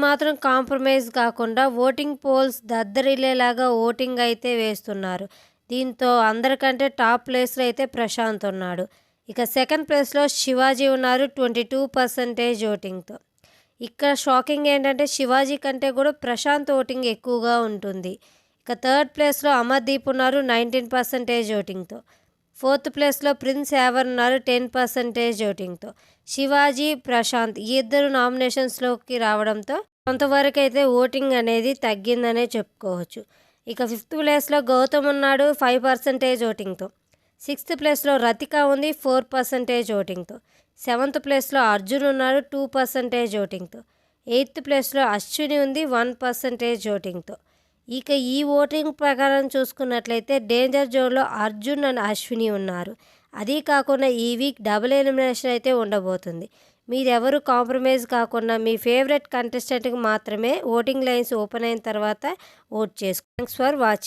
మాత్రం కాంప్రమైజ్ కాకుండా voting poles దద్దరిల్లేలాగా voting అయితే వేస్తున్నారు. దీంతో అందరికంటే టాప్ ప్లేస్లో అయితే ప్రశాంత్ ఉన్నాడు. ఇక సెకండ్ ప్లేస్లో శివాజీ ఉన్నారు 22% ఓటింగ్తో. ఇక్కడ షాకింగ్ ఏంటంటే శివాజీ కంటే కూడా ప్రశాంత్ ఓటింగ్ ఎక్కువగా ఉంటుంది. ఇక థర్డ్ ప్లేస్లో అమర్దీప్ ఉన్నారు 19% ఓటింగ్తో. ఫోర్త్ ప్లేస్లో ప్రిన్స్ యావర్ ఉన్నారు 10% ఓటింగ్తో. శివాజీ, ప్రశాంత్ ఈ ఇద్దరు నామినేషన్స్లోకి రావడంతో కొంతవరకు అయితే ఓటింగ్ అనేది తగ్గిందనే చెప్పుకోవచ్చు. ఇక ఫిఫ్త్ ప్లేస్లో గౌతమ్ ఉన్నాడు 5% ఓటింగ్తో. సిక్స్త్ ప్లేస్లో రతిక ఉంది 4% ఓటింగ్తో. సెవెంత్ ప్లేస్లో అర్జున్ ఉన్నాడు 2% ఓటింగ్తో. ఎయిత్ ప్లేస్లో అశ్విని ఉంది 1% ఓటింగ్తో. ఇక ఈ ఓటింగ్ ప్రకారం చూసుకున్నట్లయితే డేంజర్ జోన్లో అర్జున్ అండ్ అశ్విని ఉన్నారు. అదీ కాకుండా ఈ వీక్ డబుల్ ఎలిమినేషన్ అయితే ఉండబోతుంది. మీరెవరు కాంప్రమైజ్ కాకుండా మీ ఫేవరెట్ కంటెస్టెంట్కి మాత్రమే ఓటింగ్ లైన్స్ ఓపెన్ అయిన తర్వాత ఓట్ చేసుకోండి. Thanks for watching.